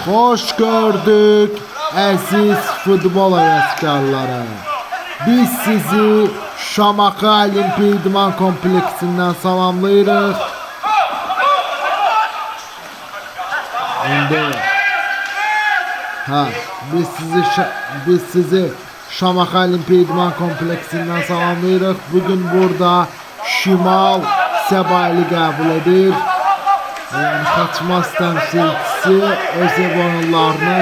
Hoş gördük əziz futbol həvəskarları. Biz sizi Şamaxı Olimpiya İdman kompleksindən salamlayırıq. Biz sizi Şamaxı Olimpiya İdman kompleksindən salamlayırıq. Bugün burada Şimal Səbaili qəbul edir. Xaçmaz təmsilçisi öz oyunlarını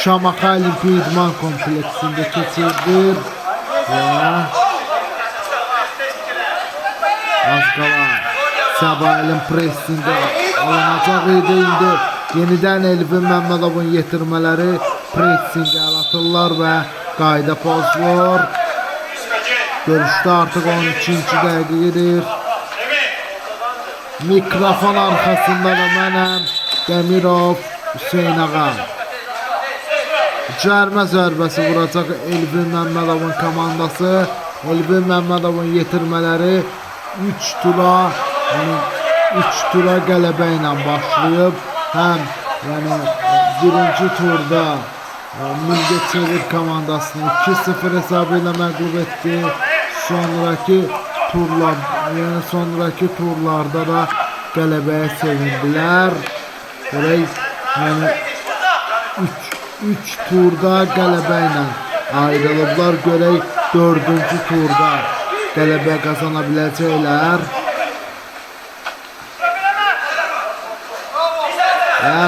Şamaxı Olimpiya İdman kompleksində keçirdir. Az qala Səbailin presində alınacaq idi. İndi yenidən Elvin Məmmədovun yetirmələri presində əl atırlar və qayda pozulur. Görüşdə artıq 13-cü dəqiqə gedir. Mikrofon arxasında da mənəm, Demirov Hüseyin Ağa. Cərmə zərbəsi vuracaq Elvin Məmmədovun komandası. Elvin Məmmədovun yetirmələri 3 tura qələbə ilə başlayıb. Həm birinci turda Mingəçevir komandasını 2-0 hesabı ilə məğlub etdi. Sonraki turlarda da qələbəyə sevindilər. 3 turda qələbə ilə ayrılıblar. Görək 4-cü turda qələbə qazana biləcəklər.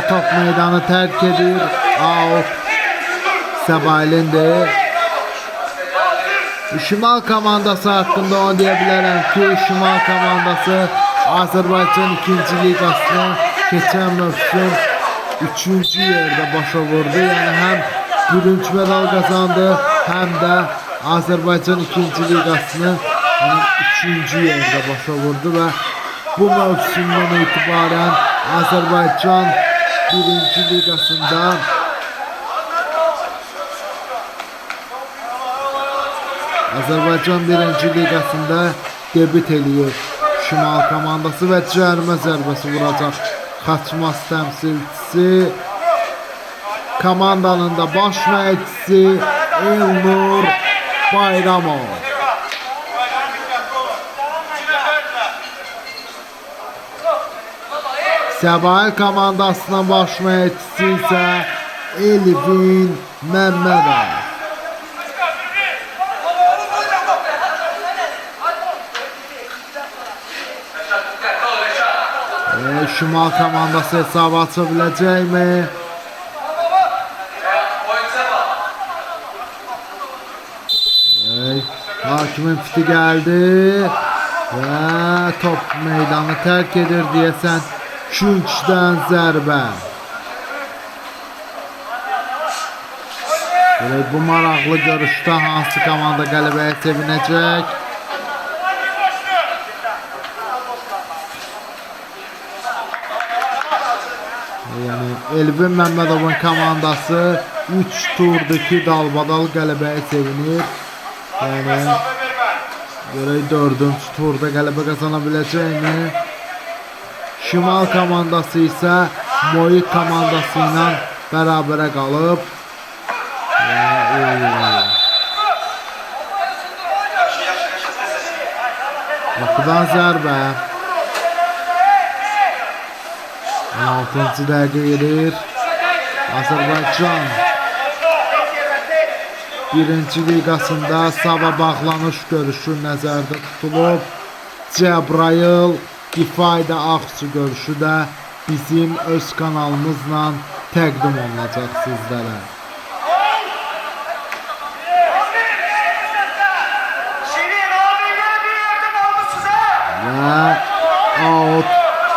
Top meydanı tərk edir. Out Səbailindir. Şimal komandası haqqında onu deyə bilərəm ki, Şimal komandası Azərbaycan 2-ci liqasını keçən mövsüm 3-cü yerdə başa vurdu. Yəni həm bürünc medal qazandı, həm də Azərbaycan 2-ci liqasını 3-cü yerdə başa vurdu və bu mövsümdən etibarən Azərbaycan 1-ci liqasında debüt eləyir Şimal komandası və cərmə zərbəsi vuracaq Xaçmaz təmsilçisi. Komandanın da baş məşqçisi Elnur Bayramov. Səbail komandasının baş məşqçisi isə Elvin Məmmədov. Şimal komandası hesabı aça biləcəkmi? Hakimin fiti gəldi və top meydanı tərk edir deyəsən. Küncdən zərbə. Bu maraqlı görüşdə hansı komanda qələbəyə sevinəcək? Elvin Məmmədovun komandası 3 turdakı dalbadal qələbəyə sevinir. Görək 4-cü turda qələbə qazana biləcəkmi? Şimal komandası isə Moyik komandası ilə bərabərə qalıb. Qapıdan zərbə. 16-cı dəqiqə gedir. Azərbaycan 1-ci liqasında Sabah bağlanış görüşü nəzərdə tutulub. Cəbrayıl İfayda Ağsu görüşü də bizim öz kanalımızla təqdim olunacaq sizlərə. Və out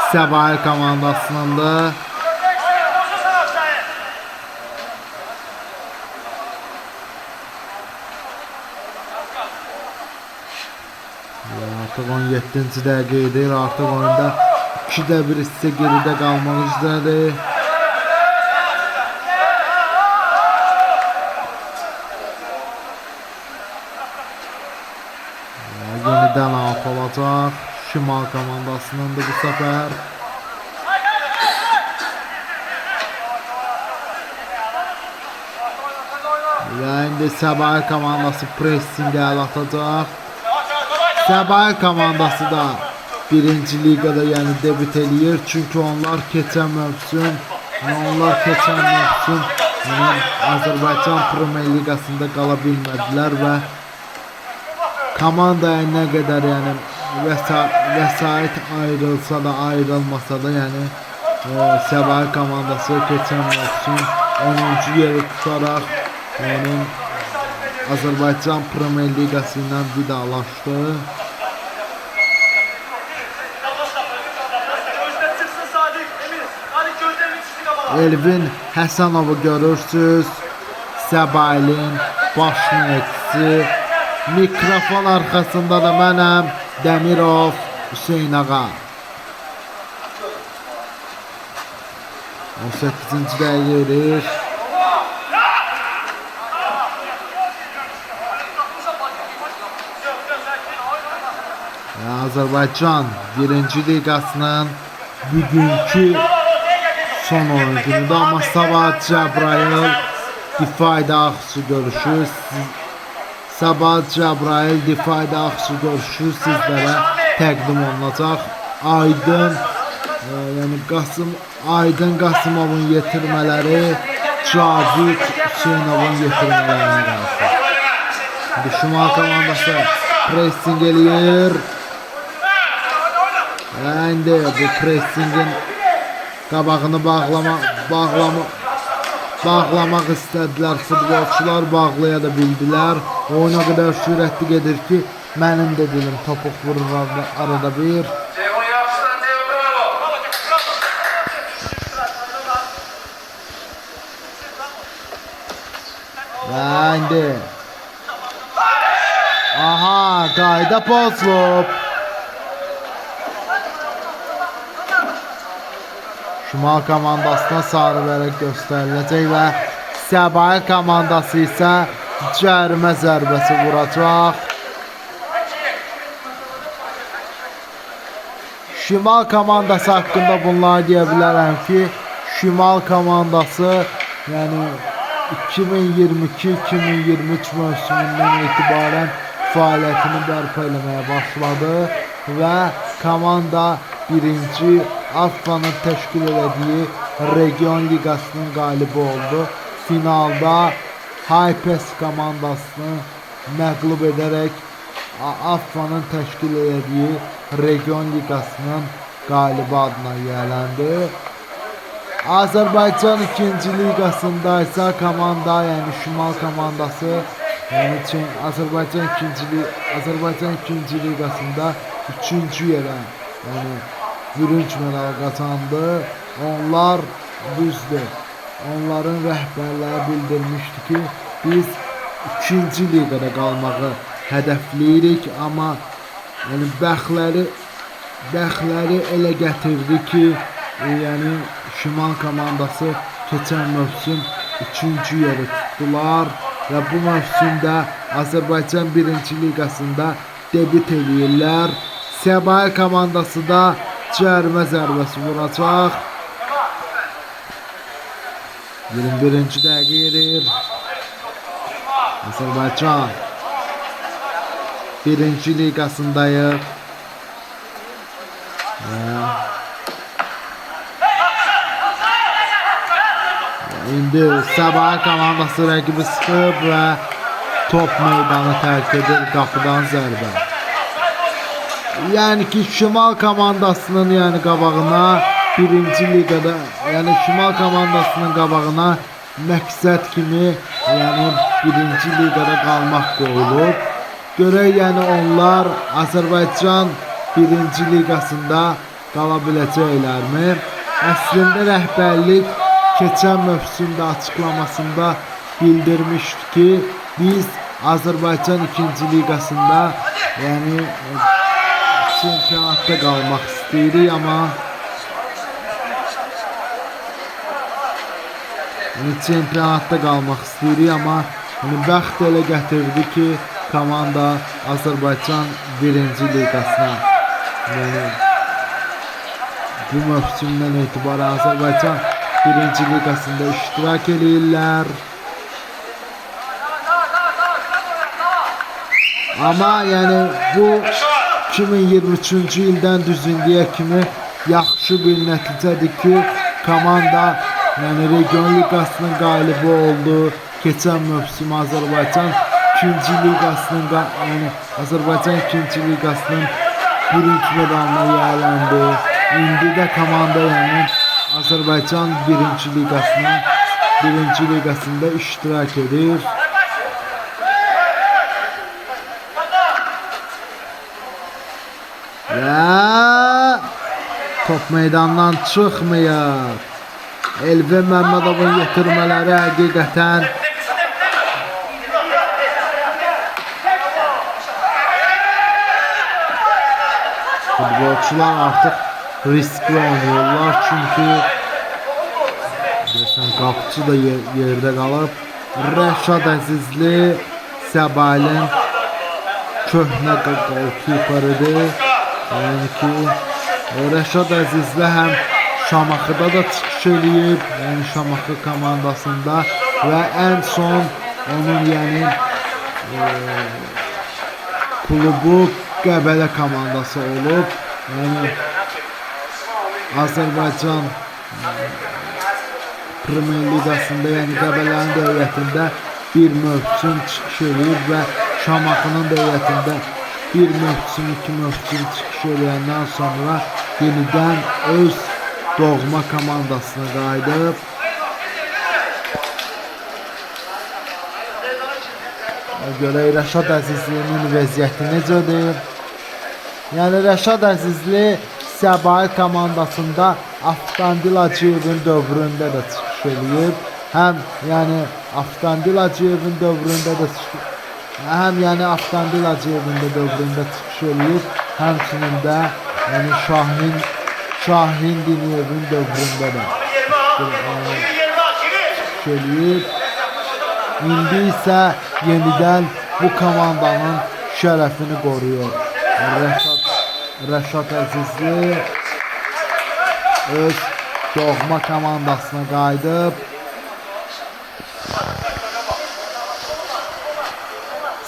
Səbail komandasının da artıq 17-ci dəqiqə edir. Artıq oyunda 2-1 hissə geridə qalmaq üzrədir. Yenidən out olacaq Şimal komandasının da bu səfər. Və indi Səbail komandası pressingə əl atacaq. Səbail komandası da birinci liqada yəni debüt eləyir. Çünki onlar keçən mövsüm Azərbaycan Premyer Liqasında qala bilmədilər və komandaya nə qədər yəni vəsait ayrılsa da ayrılmasa da yəni Səbail komandası keçən mövsüm 10-cu yeri tutaraq yəni Azərbaycan Premyer Liqası ilə vidalaşdı. Elvin Həsənovu görürsüz. Səbailin baş məşqçisi. Mikrofon arxasında da mənəm, Dəmirov Hüseyn ağa. 18-ci dəqiqə edir. Azərbaycan 1-ci liqasının bugünkü son oyun günüdür, amma Sabah Cəbrayıl difayda axşı görüşü. Sabah Cəbrayıl difayda axşı görüşü sizlərə təqdim olunacaq. Aydın Qasımovun yetirmələri Cavid Hüseynovun yetirmələrinə qarşı. Şimal komandası pressing eləyir. İndi bu pressingin qabağını bağlamaq istədilər futbolçular, bağlaya da bildilər. Oyun o qədər sürətli gedir ki, mənim də dilim topuq vurur arada bir. Və indi qayda pozulub. Şimal komandasına sarı vərəq göstəriləcək və Səbail komandası isə cərimə zərbəsi vuracaq. Şimal komandası haqqında bunları deyə bilərəm ki, Şimal komandası yəni 2022-2023 mövsümündən etibarən fəaliyyətini bərpa eləməyə başladı və komanda birinci Affanın təşkil elədiyi Region Liqasının qalibi oldu. Finalda Hypes komandasını məğlub edərək Affanın təşkil elədiyi Region Liqasının qalibi adına yiyələndi. Azərbaycan 2-ci liqasında isə komanda, yəni Şimal komandası, yəni Azərbaycan 2-ci liqasında 3-cü yerə, yəni bürünc medal qazandı. Onlar düzdür. Onların rəhbərləri bildirmişdi ki, biz 2-ci liqada qalmağı hədəfləyirik, amma yəni bəxtləri elə gətirdi ki, yəni Şimal komandası keçən mövsüm 3-cü yeri tutdular və bu mövsümdə Azərbaycan 1-ci liqasında debüt eləyirlər. Səbail komandası da cərimə zərbəsi vuracaq. 21-ci dəqiqə edir. Azərbaycan 1-ci liqasındayıq. İndi Səbail komandası rəqibi sıxıb və top meydanı tərk edir, qapıdan zərbə. Yəni ki, Şimal komandasının yəni qabağına 1-ci liqada, yəni Şimal komandasının qabağına məqsəd kimi yəni 1-ci liqada qalmaq qoyulub. Görək yəni onlar Azərbaycan 1-ci liqasında qala biləcəklərmi? Əslində rəhbərlik keçən mövsümdə açıqlamasında bildirmişdi ki, biz Azərbaycan 2-ci liqasında yəni çempionatda qalmaq istəyirik, amma bəxt elə gətirdi ki, komanda Azərbaycan 1-ci liqasına yəni bu mövsümdən etibarən Azərbaycan 1-ci liqasında iştirak edirlər. Amma yəni bu 2023-cü ildən düzündüyə kimi yaxşı bir nəticədir ki, komanda yəni Region Liqasının qalibi oldu. Keçən mövsüm Azərbaycan 2-ci liqasının yəni Azərbaycan 2-ci liqasının bürünc medalına yaylandı. İndi də komanda yəni Azərbaycan 1-ci liqasında iştirak edir. Və top meydandan çıxmıyor. Elvin Məmmədovun yetirmələri həqiqətən futbolçular artıq riskli oynuyorlar. Çünki qapıcı da yerdə qalıb. Rəşad Əzizli Səbailin köhnə qolkiperidir. Yəni ki, Rəşad Əzizli həm Şamaxıda da çıxış eləyib, yəni Şamaxı komandasında və ən son onun yəni klubu Qəbələ komandası olub. Yəni Azərbaycan Premyer Liqasında, yəni Qəbələnin də heyətində bir mövsüm çıxış eləyib və Şamaxının da heyətində bir mövsüm, iki mövsüm çıxış eləyəndən sonra yenidən öz doğma komandasına qayıdıb. Görək Rəşad Əzizlinin vəziyyəti necədir? Yəni Rəşad Əzizli Səbail komandasında Avtandil Hacıyevin dövründə də çıxış eləyib. Həm yəni Avtandil Hacıyevin dövründə də çıxış eləyib. Həmçinin də yəni Şahin Diniyevin dövründə də çıxış eləyib. İndi isə yenidən bu komandanın şərəfini qoruyur. Rəşad Əzizli öz doğma komandasına qayıdıb.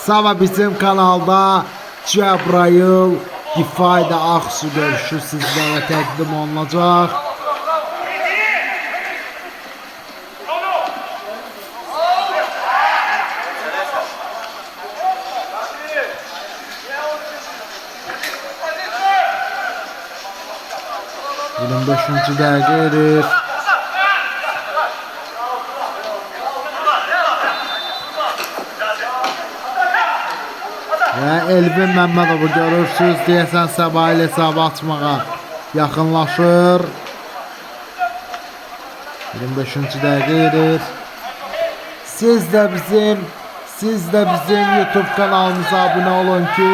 Sabah bizim kanalda Cəbrayıl Difayda Ağsu görüşü sizlərə təqdim olunacaq. Bunun 5-ci dəqiqə edir. Və Elvin Məmmədovu görürsünüz, deyəsən Səbail hesabı açmağa yaxınlaşır. 25-ci dəqiqə edir. Siz də bizim YouTube kanalımıza abunə olun ki,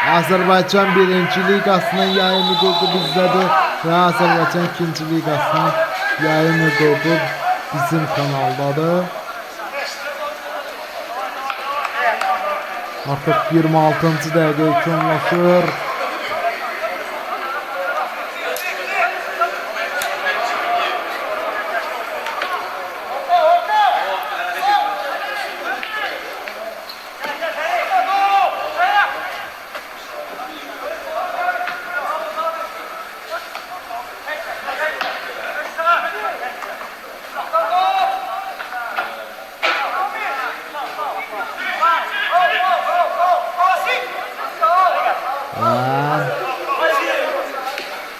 Azərbaycan 1-ci liqasının yayın hüququ bizdədir və Azərbaycan 2-ci liqasının yayın hüququ bizim kanaldadır. Artıq 26-cı dəqiqə yekunlaşır. Və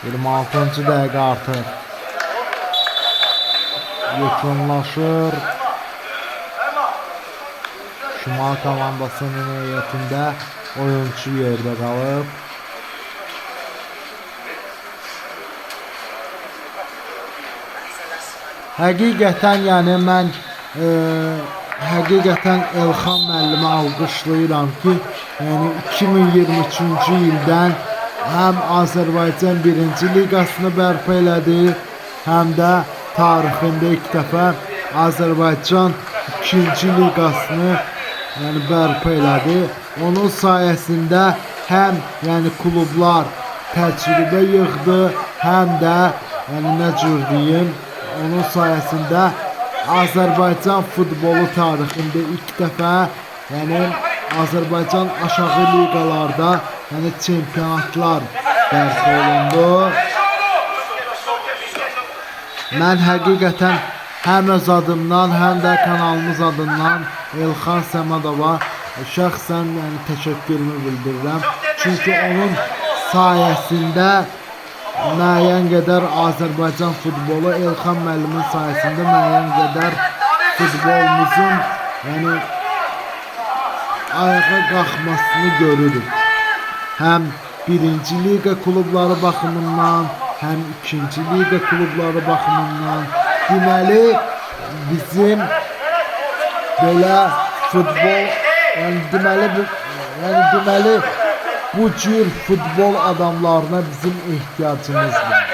26-cı dəqiqə artıq yekunlaşır. Şimal komandasının heyətində oyunçu yerdə qalıb. Həqiqətən yəni mən həqiqətən Elxan müəllimə alqışlayıram ki, yəni 2023-cü ildən həm Azərbaycan 1-ci liqasını bərpa elədi, həm də tarixində ilk dəfə Azərbaycan 2-ci liqasını yəni bərpa elədi. Onun sayəsində həm yəni klublar təcrübə yığdı, həm də yəni nə cür deyim, onun sayəsində Azərbaycan futbolu tarixində ilk dəfə yəni Azərbaycan aşağı liqalarda, yəni çempionatlar bərpa olundu. Mən həqiqətən həm öz adımdan, həm də kanalımız adından Elxan Səmədova şəxsən təşəkkürümü bildirirəm. Çünki onun sayəsində müəyyən qədər Azərbaycan futbolu, Elxan müəllimin sayəsində müəyyən qədər futbolumuzun ayağa qalxmasını görürük. Həm birinci liqa klubları baxımından, həm ikinci liqa klubları baxımından. Deməli, bizim belə futbol, deməli bu cür futbol adamlarına bizim ehtiyacımız var.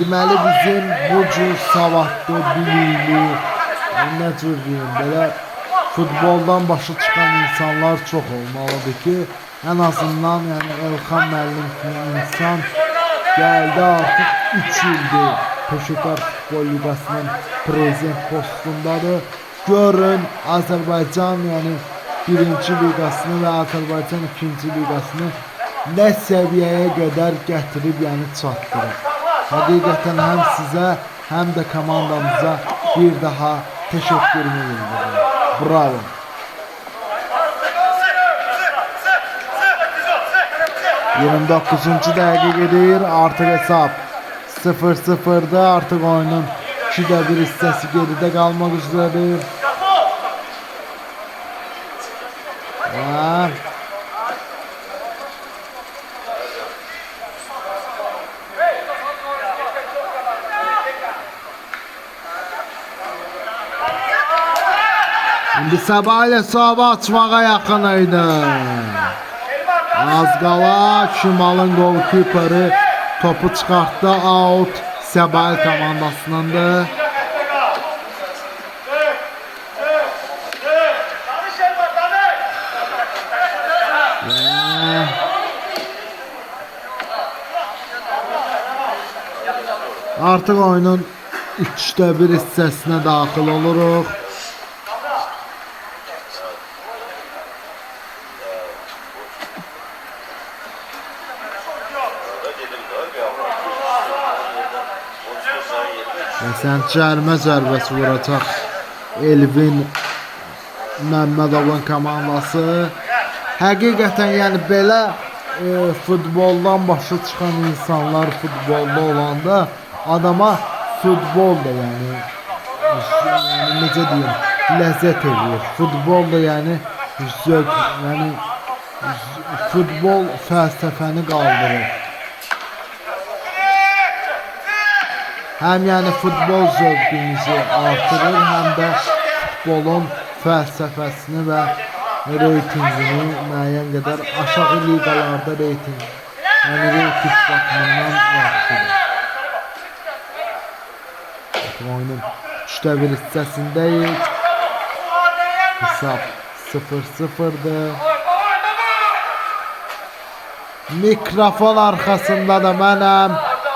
Deməli bizim bu cür savadlı, bilikli, nə cür deyim, belə futboldan başı çıxan insanlar çox olmalıdır ki, ən azından Elxan müəllim kimi insan gəldi, artıq 3 ildir Peşəkar Futbol Liqasının prezident postundadır. Görün Azərbaycan birinci liqasını və Azərbaycan ikinci liqasını nə səviyyəyə qədər gətirib çatdırır. Həqiqətən həm sizə, həm də komandamıza bir daha təşəkkürümü bildirirəm. Bravo. Yirmi 9-cu dəqiqə gedir, artıq hesab 0-0'da, artıq oyunun 2'də 1 hissəsi geridə qalmaq üzrədir. İndi Səba ilə hesabı açmağa yaxın idi. Az qala Şimalın golkiperi topu çıxartdı, out Səba komandasınındır. Artıq oyunun 3'də 1 hissəsinə daxil oluruq. Sən cərimə zərbəsi vuracaq Elvin Məmmədovun komandası. Həqiqətən belə futboldan başı çıxan insanlar futbolda olanda adama futbol da necə deyim, ləzzət edir. Futbol da zövq, futbol fəlsəfəni qaldırır. Həm futbol zövqünüzü artırır, həm də futbolun fəlsəfəsini və reytingini müəyyən qədər aşağı liqalarda reyting baxımından yaxşıdır. Oyunun 3'də 1 hissəsindəyik. Hesab 0-0'dır. Mikrofon arxasında da mənəm,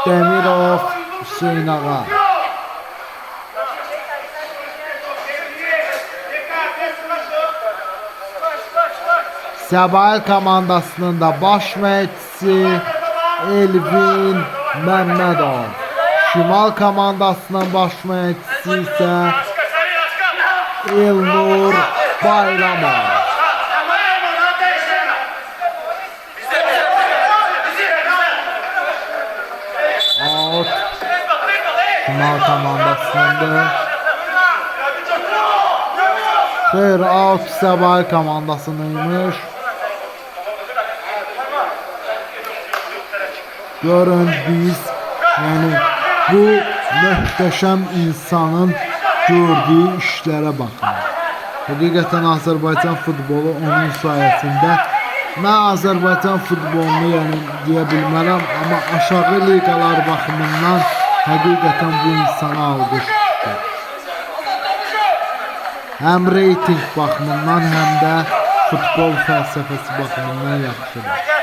Demirov Hüseyin Ağa. Səbail komandasının da baş məşqçisi Elvin Məmmədov. Şimal komandasının baş məşqçisi isə Elnur Bayramov. Out Şimal komandasınındır. Xeyr, out Səbail komandasınıymış. Görün biz bu möhtəşəm insanın gördüyü işlərə baxın. Həqiqətən Azərbaycan futbolu onun sayəsində, mən Azərbaycan futbolunu deyə bilmərəm, amma aşağı liqalar baxımından həqiqətən bu insana alqışdır. Həm reyting baxımından, həm də futbol fəlsəfəsi baxımından yaxşıdır.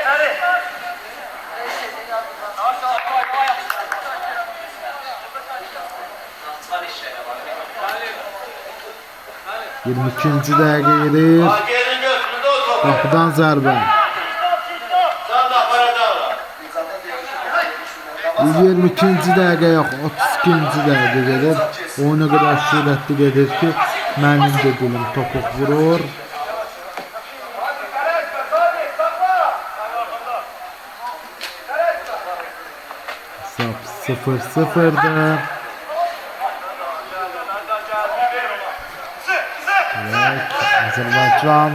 22-ci dəqiqə gedir. Qapıdan zərbə. 22-ci dəqiqə yox, 32-ci dəqiqə gedir. Oyuna qədər sürətli gedir ki, mənim də dilim topuq vurur. Hesab 0-0'dır. Evet, Azərbaycan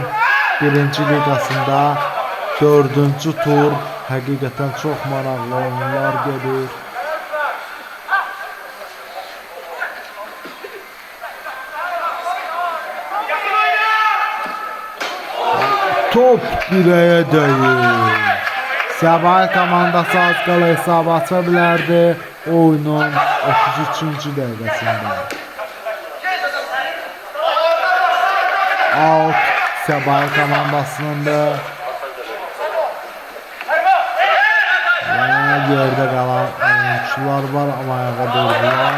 1-ci liqasında 4-cü tur. Həqiqətən çox maraqlı oyunlar gedir. Top direğe dəyir. Səbail komandası az qala hesab aça bilərdi oyunun 33-cü dəqiqəsində. Out Səbail komandasınındır. Yerdə qalan oyuncular var, amma ayağa durdular.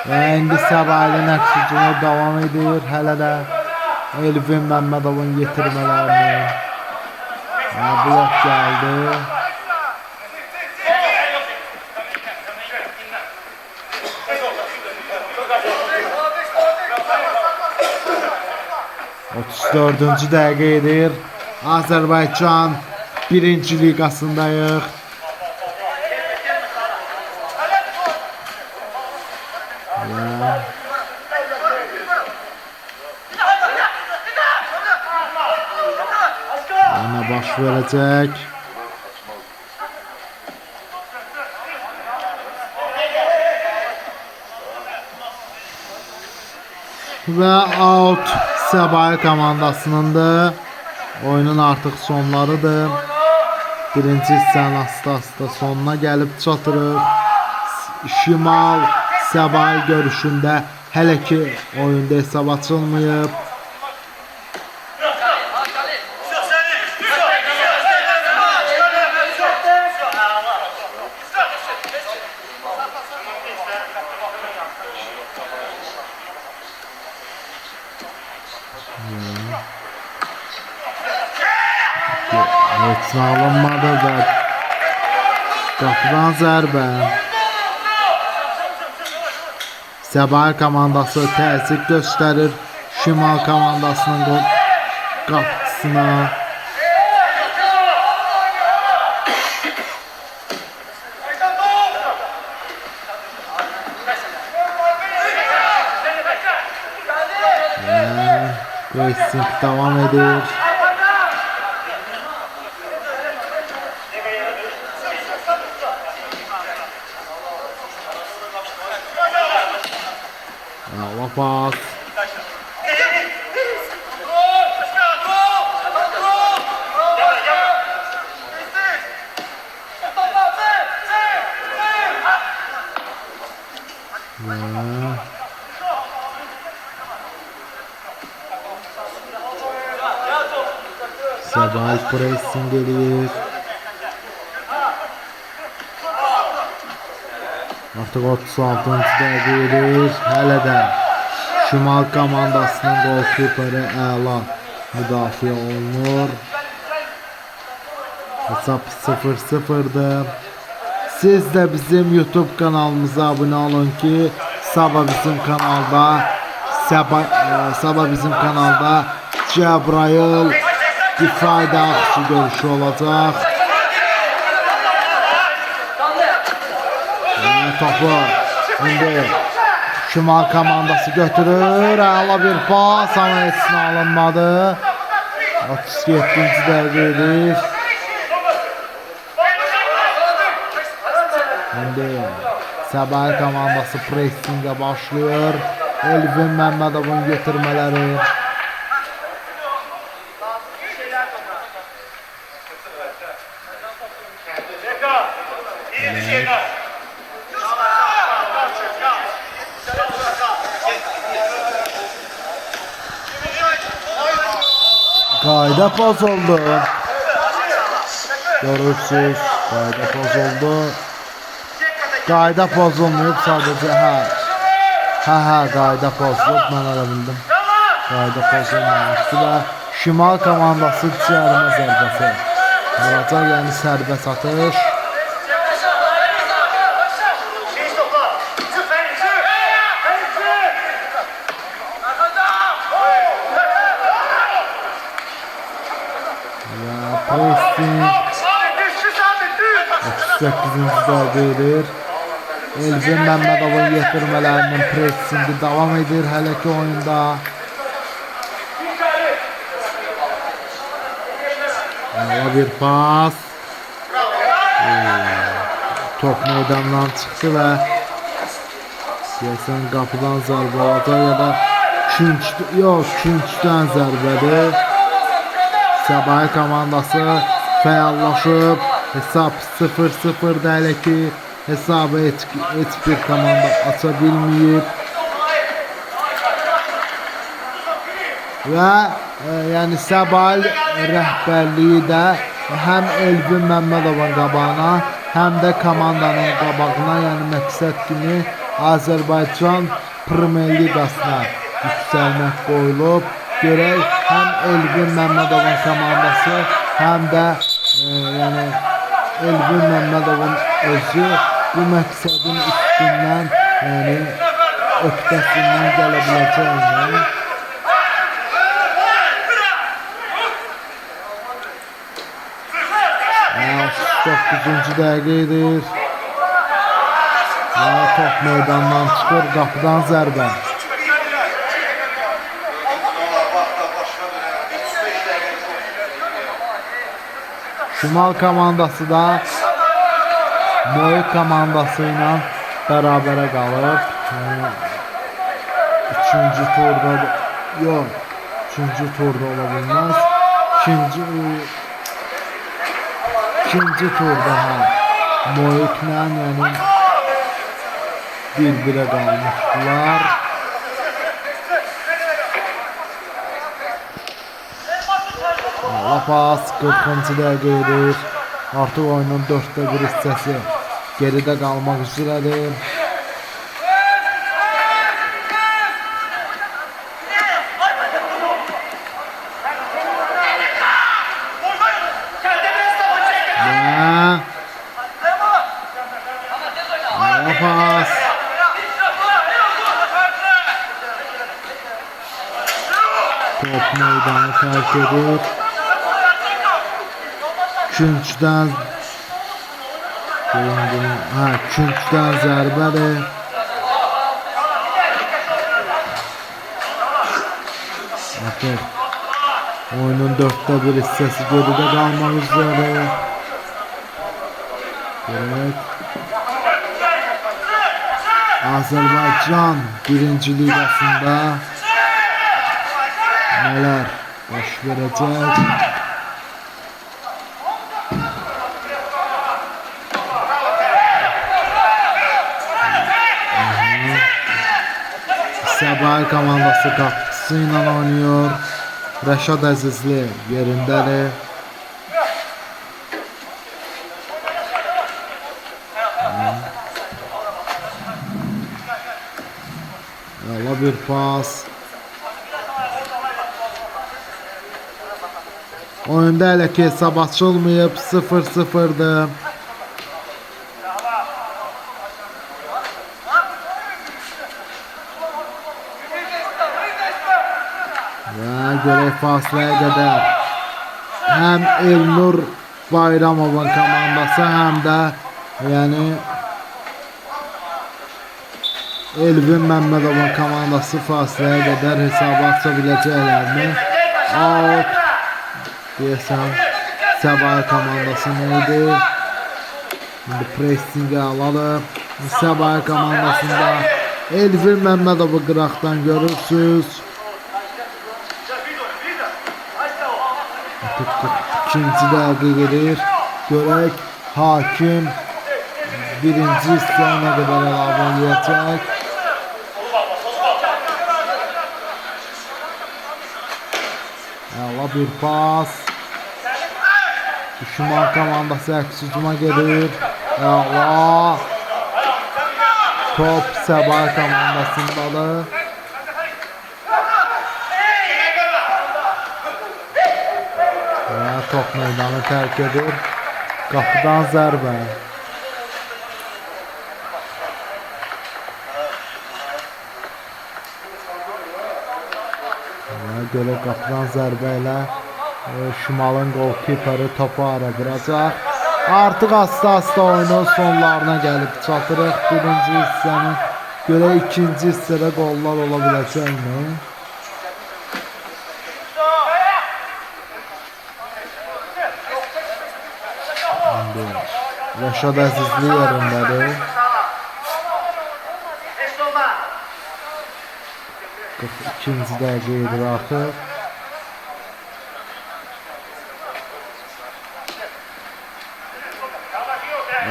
Və indi Səbailin əksicini davam edir. Hələ də Elvin Məmmədovun yetirmələrini. Blok gəldi. ...34-cü dəqiqə edir. Azərbaycan 1-ci liqasındayıq. Ona baş verəcək. Və out Səbail komandasınındır. Oyunun artıq sonlarıdır. Birinci hissənin asta-asta sonuna gəlib çatırıq. Şimal Səbail görüşündə hələ ki oyunda hesab açılmayıb. Heç nə alınmadı və qapıdan zərbə. Səbail komandası təzyiq göstərir Şimal komandasının qapısına. Racing devam edir. Pas. Səbail pressing gelir. Artıq 36-cı dəqiqə edir. Hələ də Şimal komandasının golkiperi əla müdafiə olunur. Hesab 0-0'dır. Siz də bizim YouTube kanalımıza abunə olun ki, sabah bizim kanalda Cəbrayıl ifade akışı görüşü olacaq. Topu indi Şimal komandası götürür. Əla bir pas ama etsin alınmadı. 37-ci dəqiqə edir. İndi Səbail komandası pressingə başlıyor. Elvin Məmmədovun getirmələri. Qayda pozuldu. Görürsüz. Qayda pozuldu. Qayda pozulmayıb sadəcə qayda pozulub. Mən elə bildim. Qayda pozulmamışdı və Şimal komandası cərimə zərbəsi vuracaq, yəni sərbəst atış. Presting 38-ci dəqiqə edir. Elvin Məmmədovun yetirmələrinin pressingi davam edir hələ ki oyunda. Bir pas. Top meydandan çıxdı və deyəsən qapıdan zərbə olacaq ya da küncdən zərbədir. Səbahi komandası fəallaşıb. Hesab 0-0 hələ ki hesabı heç bir komanda aça bilməyib. Və yəni Səbahi rəhbərliyi də həm Elvin Məmmədovun qabağına, həm də komandanın qabağına, yəni məqsəd kimi Azərbaycan Premyer Liqasına yüksəlmək qoyulub. Görək həm Elvin Məmmədovun komandası, həm də yəni Elvin Məmmədovun özü bu məqsədin üstündən, yəni öhdəsindən gələ biləcəkmi? 9-cu dəqiqə edir. Top meydandan çıxır, qapıdan zərbə. Şimal komandası da Moy komandası ilə bərabərə qalıb. Üçüncü turda yox, üçüncü turda ola bilməz. İkinci turda Moyuk'la yəni bir-birə qalmışdılar. Lapas 40-cı dəqiqə edir. Artıq oyunun 4-də 1 hissəsi geridə qalmaq üzrədir. Lapas top meydanı tərk edir. Küncdən zərbədir. Artıq oyunun 4-də 1 hissəsi geridə qalmaq üzrədir. Görək Azərbaycan 1-ci liqasında nələr baş verəcək? Səbahi komandası qapıcısı ilə oynayır. Rəşad Əzizli yerindədir. Yola bir pas. Oyunda hələ ki hesab açılmayıb, 0-0'dır. Və görək fasiləyə qədər həm Elnur Bayramovun komandası, həm də yəni Elvin Məmmədovun komandası fasiləyə qədər hesabı aça biləcəklərmi? Out deyəsən Səbahi komandasının idi. İndi pressingi alalım. Səbahi komandasında Elvin Məmmədovu qıraqdan görürsünüz. 2-ci dəqiqə gedir. Görək hakim birinci hissəyə nə qədər əlavə eləyəcək. bir pas. Şimal komandası əks hücuma gedir. Allah. Top Səbah komandasındadır. Və top meydanı tərk edir. Qapıdan zərbə. Gölə qapıdan zərbə ilə Şimalın qolkiperi topu ara vuracaq. Artıq asta-asta oyunun sonlarına gəlib çatırıq. Birinci hissənin görə ikinci hissədə qollar ola biləcəkmi? Rəşad Əzizli yerindədir. 42-ci dəqiqə edir artıq.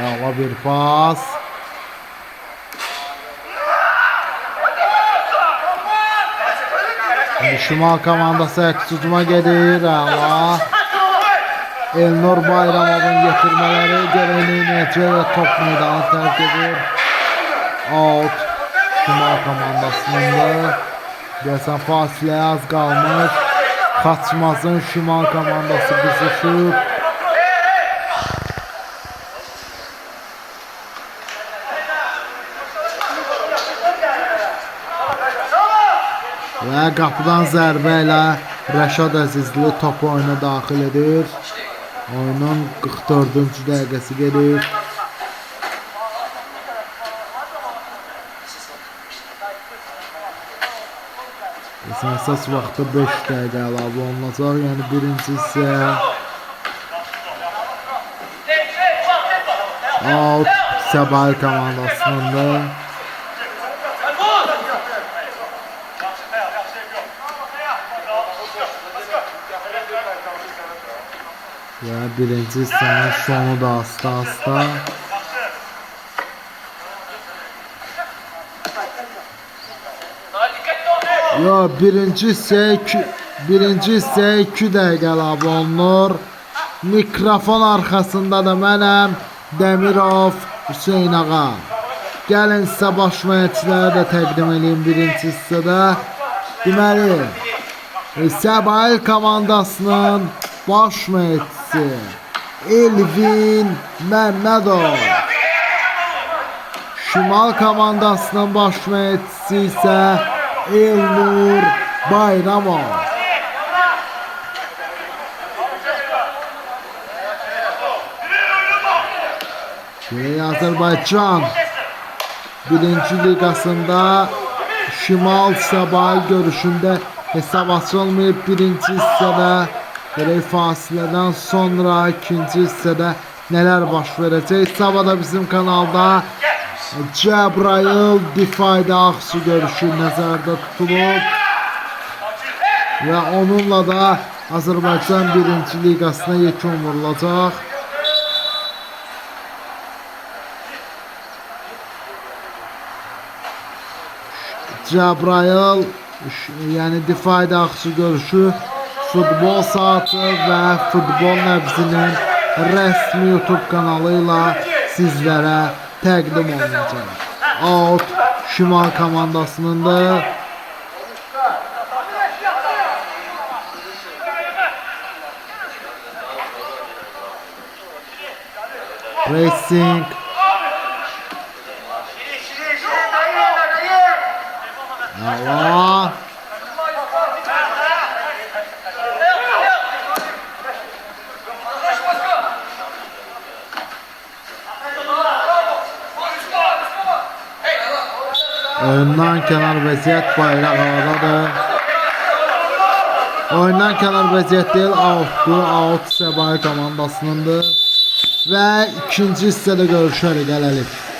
Ala bir pas. Şimal komandası əks hücuma gedir. Ala. Elnur Bayramovun getirmələri gərəkli nəticəyə top meydanı tərk edir. Out. Şimal komandasında. Deyəsən fasiləyə az qalmış. Xaçmazın Şimal komandası qızışıb. Və qapıdan zərbə ilə Rəşad Əzizli topu oyuna daxil edir. Oyunun 44-cü dəqiqəsi gedir. Əsas vaxtı 5 dəqiqə əlavə olunacaq. Yəni birinci hissə out Səbah komandasında. Və birinci hissənin sonu da asta-asta. Birinci hissə 2 dəqiqə əlavə olunur. Mikrofon arxasında da mənəm, Dəmirov Hüseyn ağa. Gəlin sizə baş məşqçiləri də təqdim edeyim birinci hissədə. Deməli, Səbah komandasının baş məşqçisi Elvin Məmmədov. Şimal komandasının baş məşqçisi isə Elnur Bayramov. Azərbaycan birinci liqasında Şimal Səbah görüşündə hesab açılmayıb. Birinci hissədə fasilədən sonra ikinci hissədə nələr baş verəcək? Sabah da bizim kanalda Cəbrayıl Difayda Ağsu görüşü nəzərdə tutulub və onunla da Azərbaycan birinci liqasına yekun vurulacaq. Cəbrayıl, yəni Difayda Ağsu görüşü futbol saatı və futbol nəbzinin rəsmi YouTube kanalı ilə sizlərə təqdim olunacaq. Out Şimal komandasının da pressing. Allah. Oyundan kənar vəziyyət, bayraq havadadır. Oyundan kənar vəziyyət deyil, outdur. Out Səbah komandasınındır. Və ikinci hissədə görüşərik, hələlik.